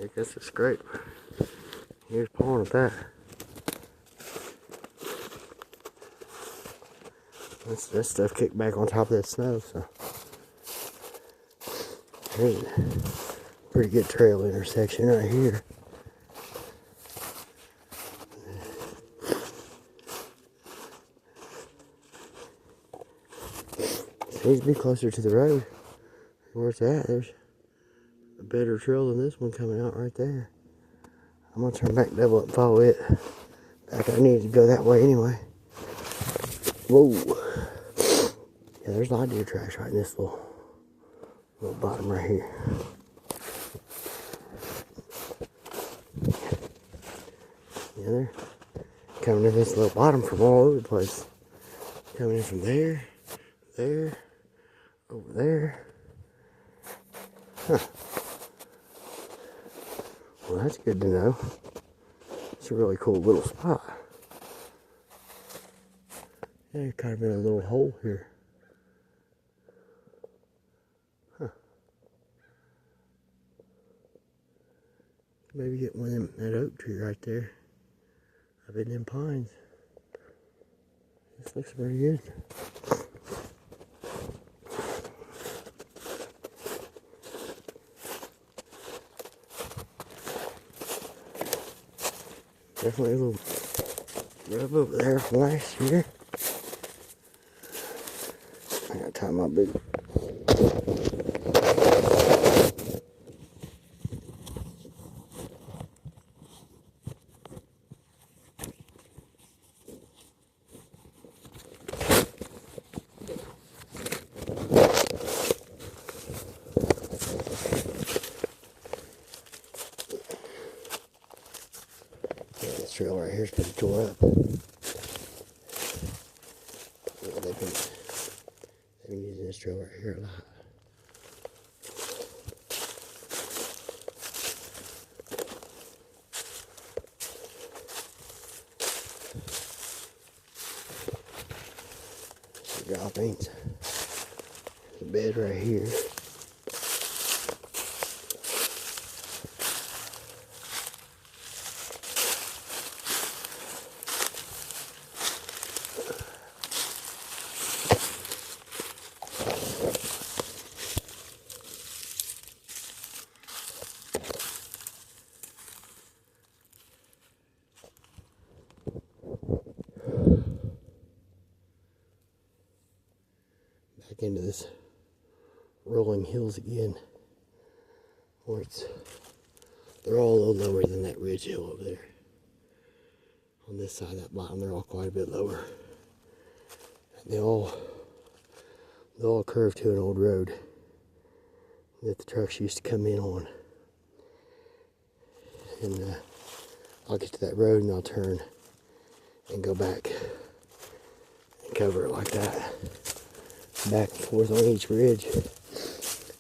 I guess it's great. Here's pulling at that. That stuff kicked back on top of that snow, so there's a pretty good trail intersection right here. Seems to be closer to the road where it's at. There's a better trail than this one coming out right there. I'm gonna turn back, double up, and follow it. Back, I need to go that way anyway. Whoa. Yeah, there's a lot of deer tracks right in this little bottom right here. Yeah, they're coming in this little bottom from all over the place. Coming in from there, there, over there. Huh. Well, that's good to know. It's a really cool little spot. Yeah, you're kind of in a little hole here. Huh. Maybe get one of them, that oak tree right there. Up in them pines. This looks pretty good. Definitely a little rub over there from last year. I gotta tie my boot. This trail right here is pretty tore up. Yeah, they've been using this trail right here a lot. Droppings. There's a bed right here. back into this rolling hills again, where they're all a little lower than that ridge hill over there. On this side, that bottom, they're all quite a bit lower. And they all curve to an old road that the trucks used to come in on. And I'll get to that road and I'll turn and go back and cover it like that, back and forth on each ridge.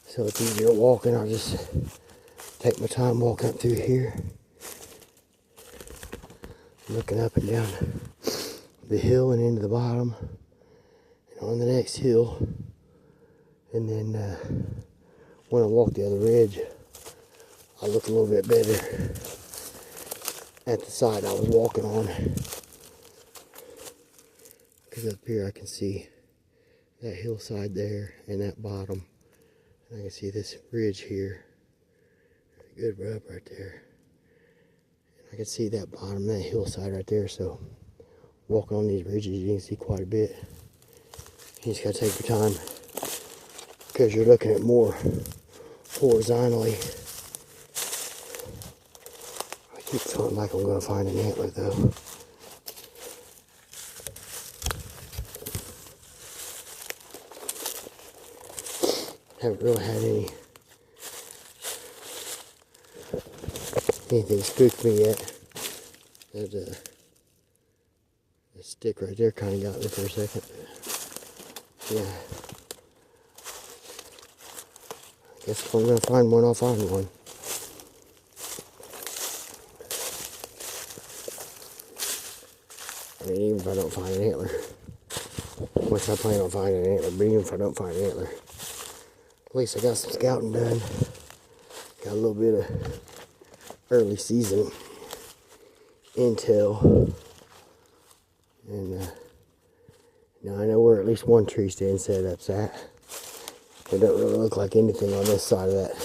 So it's easier walking. I'll just take my time walking up through here, looking up and down the hill and into the bottom, and on the next hill. And then when I walk the other ridge, I look a little bit better at the side I was walking on, because up here I can see that hillside there and that bottom, and I can see this ridge here, a good rub right there. I can see that bottom, that hillside right there. So walking on these ridges, you can see quite a bit. You just gotta take your time, because you're looking at more horizontally. I keep feeling like I'm gonna find an antler though. Haven't really had anything spook me yet. That stick right there kind of got me for a second. Yeah. I guess if I'm going to find one, I'll find one. I mean, even if I don't find an antler, which I plan on finding an antler, but even if I don't find an antler, at least I got some scouting done. Got a little bit of early season intel. And now I know where at least one tree stand setup's at. It don't really look like anything on this side of that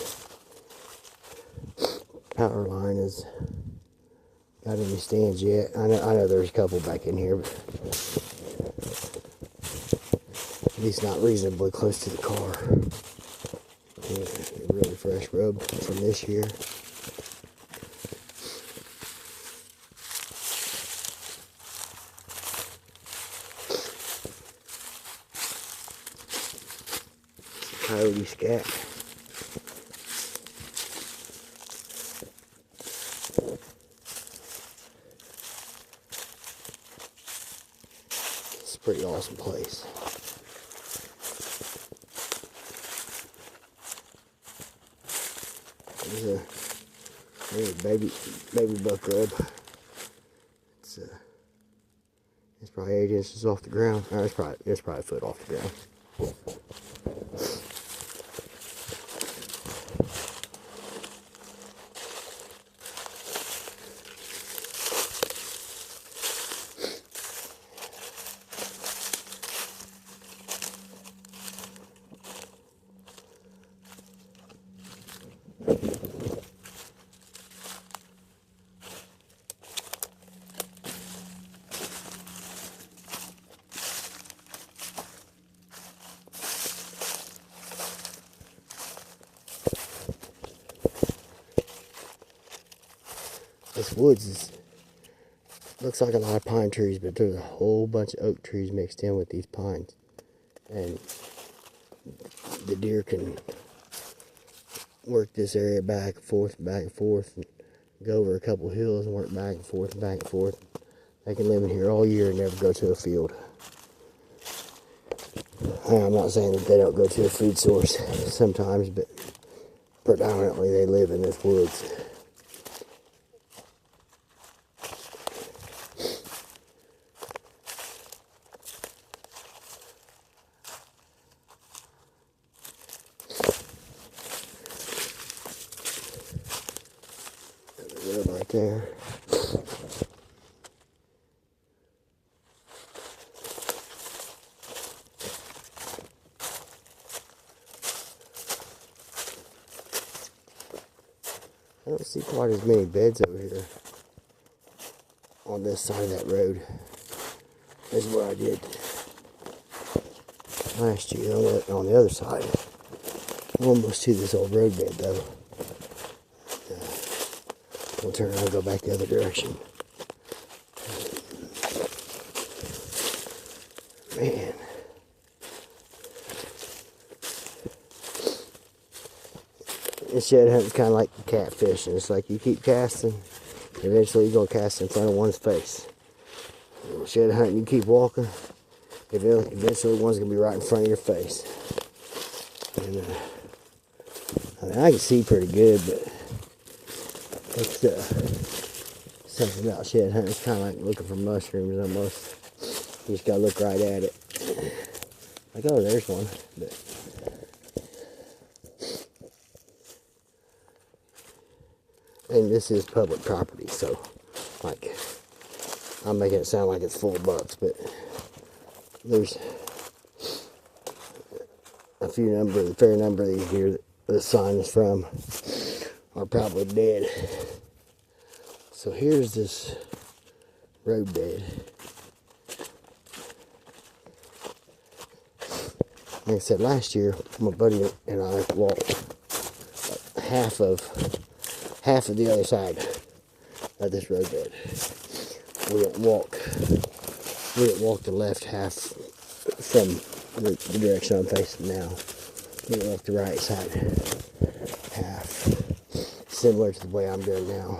power line has got any stands yet. I know there's a couple back in here, but at least not reasonably close to the car. Yeah, a really fresh rub from this year. Coyote scat. It's a pretty awesome place. There's a baby buck rub. It's probably 8 inches off the ground. Or it's probably a foot off the ground. This woods looks like a lot of pine trees, but there's a whole bunch of oak trees mixed in with these pines. And the deer can work this area back and forth, and go over a couple hills and work back and forth and back and forth. They can live in here all year and never go to a field. I'm not saying that they don't go to a food source sometimes, but predominantly they live in this woods. Right there. I don't see quite as many beds over here on this side of that road as what I did last year on the other side. Almost to this old road bed though. We'll turn around and go back the other direction. Man. This shed hunting is kind of like catfishing. It's like you keep casting, eventually you're going to cast in front of one's face. Shed hunting, you keep walking, eventually one's going to be right in front of your face. And, I mean, I can see pretty good, but it's something about shed hunting. It's kind of like looking for mushrooms almost. You just got to look right at it. Like, oh, there's one. But and this is public property, so, like, I'm making it sound like it's full of bucks, but there's a fair number of these deer that the sign is from are probably dead. So here's this road bed. Like I said, last year, my buddy and I walked half of the other side of this road bed. We didn't walk the left half from the direction I'm facing now. We didn't walk the right side half, similar to the way I'm doing now.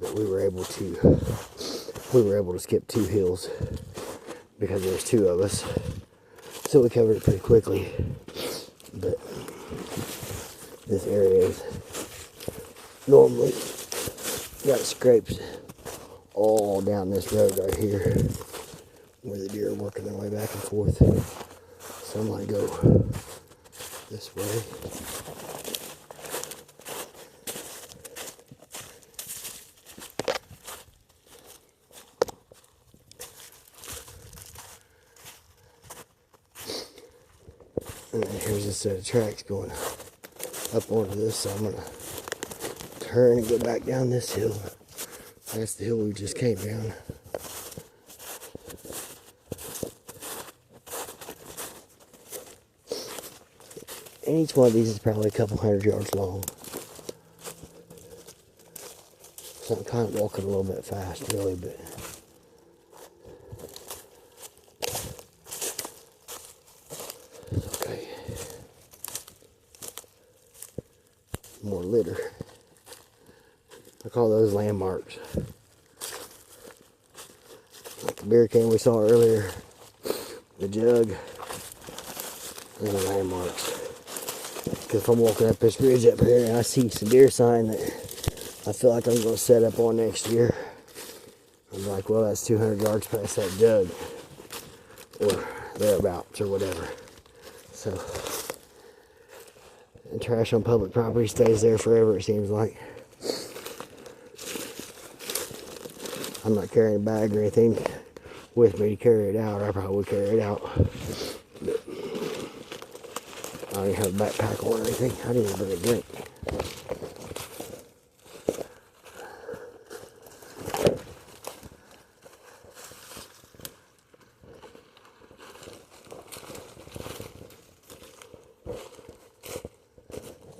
But we were able to skip 2 hills because there's 2 of us. So we covered it pretty quickly. But this area is normally got scrapes all down this road right here where the deer are working their way back and forth. So I'm going to go this way. And then here's a set of tracks going up onto this, so I'm going to turn and go back down this hill. That's the hill we just came down. And each one of these is probably a couple hundred yards long. So I'm kind of walking a little bit fast, really, but it's okay. More litter. I call those landmarks. Like the beer can we saw earlier, the jug, and the landmarks. Because if I'm walking up this ridge up here and I see some deer sign that I feel like I'm going to set up on next year, I'm like, well, that's 200 yards past that jug, or thereabouts, or whatever. So, and trash on public property stays there forever, it seems like. I'm not carrying a bag or anything with me to carry it out. I probably would carry it out. But I don't even have a backpack on or anything. I didn't even bring a drink.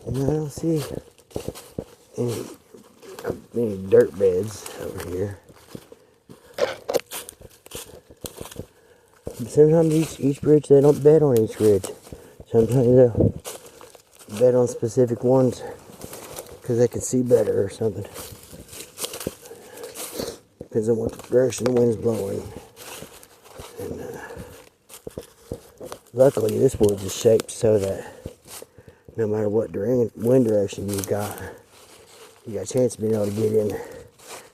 And I don't see any dirt beds over here. Sometimes each ridge, they don't bed on each ridge. Sometimes they'll bed on specific ones because they can see better or something. Depends on what direction the wind's blowing. And luckily this woods is shaped so that no matter what wind direction you got a chance of being able to get in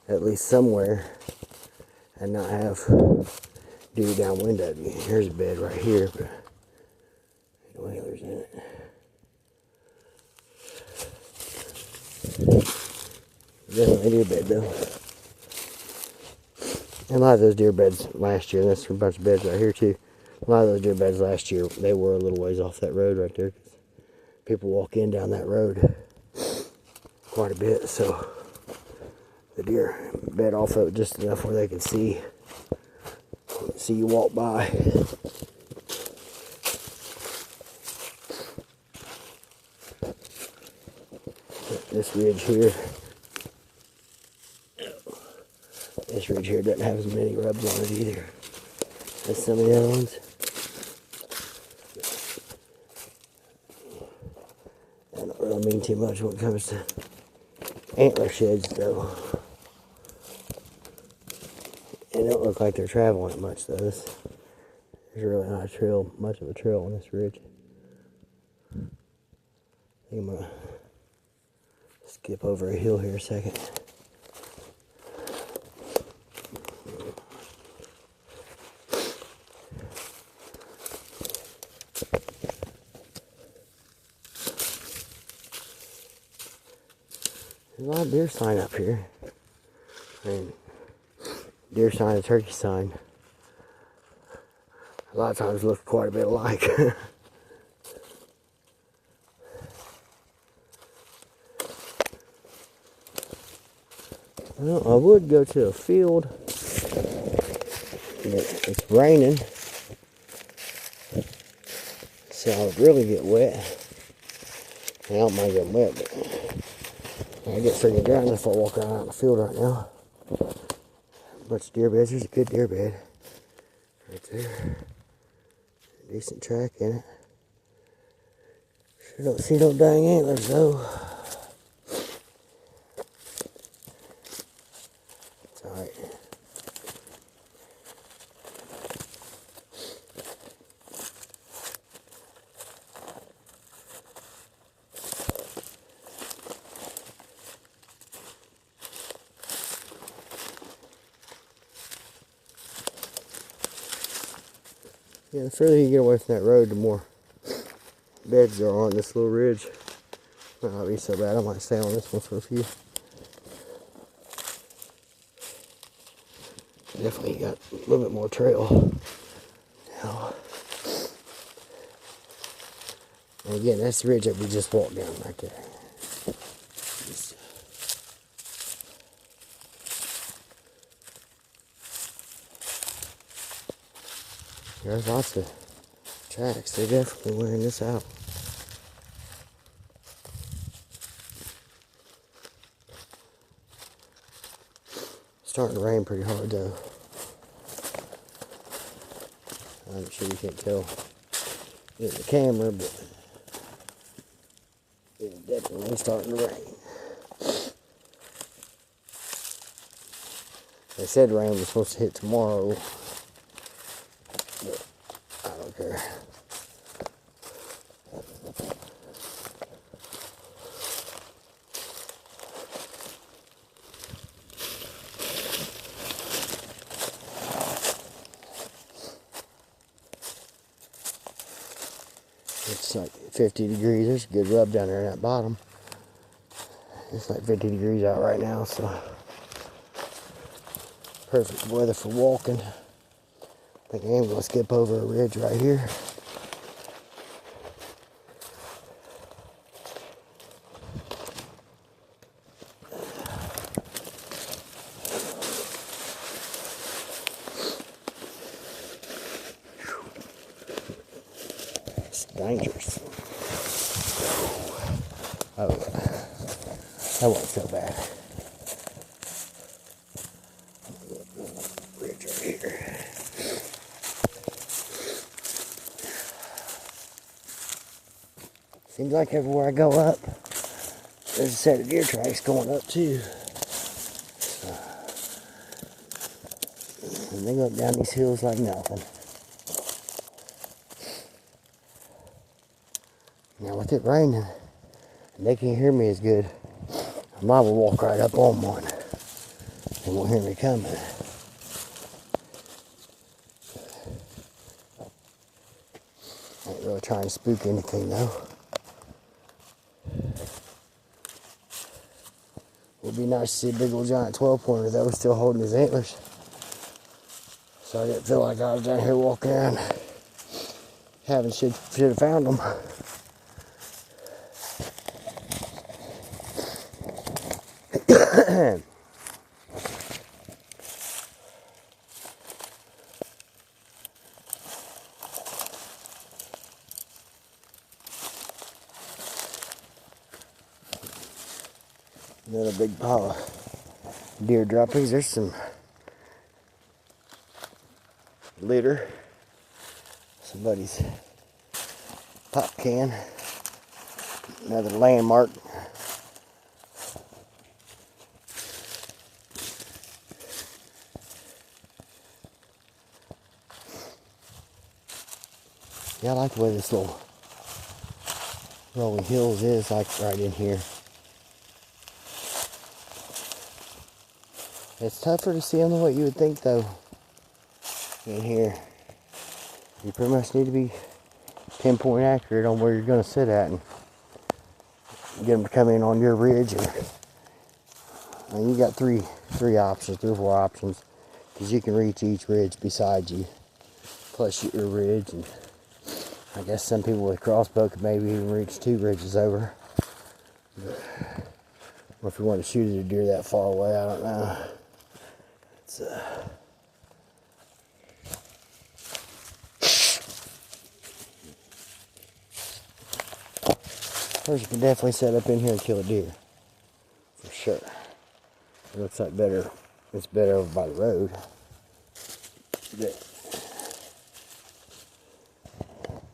at least somewhere and not have deer downwind of you. Here's a bed right here, but no antlers in it. Definitely a deer bed though. And a lot of those deer beds last year, and there's a bunch of beds right here too. A lot of those deer beds last year, they were a little ways off that road right there. People walk in down that road quite a bit, so the deer bed off of it just enough where they can see you walk by. This ridge here. This ridge here doesn't have as many rubs on it either as some of the other ones. That don't really mean too much when it comes to antler sheds though. It don't look like they're traveling it much though. There's really not much of a trail on this ridge. I think I'm gonna skip over a hill here a second. There's a lot of deer sign up here. And deer sign and turkey sign a lot of times look quite a bit alike. Well, I would go to a field. It's raining, so I would really get wet. I don't mind getting wet, but I get freaking dry if I walk around out in the field right now. Bunch of deer beds. There's a good deer bed right there. Decent track in it. Sure don't see no dang antlers though. It's alright. Yeah, the further you get away from that road, the more beds there are on this little ridge. Might not be so bad. I might stay on this one for a few. Definitely got a little bit more trail now. And again, that's the ridge that we just walked down right there. There's lots of tracks. They're definitely wearing this out. Starting to rain pretty hard though. I'm sure you can't tell in the camera, but it's definitely starting to rain. They said rain was supposed to hit tomorrow. But I don't care. It's like 50 degrees. There's a good rub down there in that bottom. It's like 50 degrees out right now, so perfect weather for walking. I think I am going to skip over a ridge right here. It's dangerous. Oh, that wasn't so bad. Ridge right here. Seems like everywhere I go up, there's a set of deer tracks going up too. And they go up down these hills like nothing. Now with it raining, and they can't hear me as good, I might will walk right up on one. They won't hear me coming. I ain't really trying to spook anything though. Would be nice to see a big old giant 12-pointer though, still holding his antlers. So I didn't feel like I was down here walking around should have found them. Another big pile of deer droppings. There's some litter. Somebody's pop can. Another landmark. Yeah, I like the way this little rolling hills is, like right in here. It's tougher to see them than what you would think, though. In here, you pretty much need to be pinpoint accurate on where you're going to sit at and get them to come in on your ridge. And you got three options, 3 or 4 options, because you can reach each ridge beside you, plus your ridge. And I guess some people with crossbow could maybe even reach 2 ridges over. Or if you want to shoot at a deer that far away, I don't know. It's First, you can definitely set up in here and kill a deer, for sure. It looks like better. It's better over by the road. But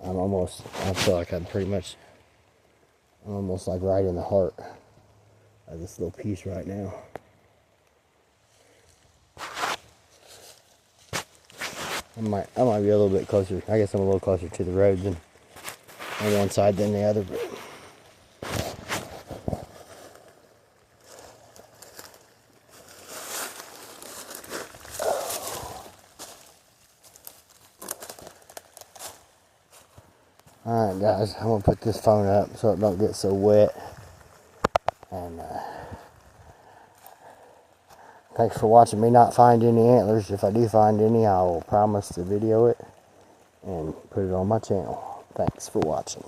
I feel like I'm almost like right in the heart of this little piece right now. I might be a little bit closer. I guess I'm a little closer to the road than on one side than the other, but alright guys, I'm going to put this phone up so it don't get so wet. And thanks for watching me not find any antlers. If I do find any, I will promise to video it and put it on my channel. Thanks for watching.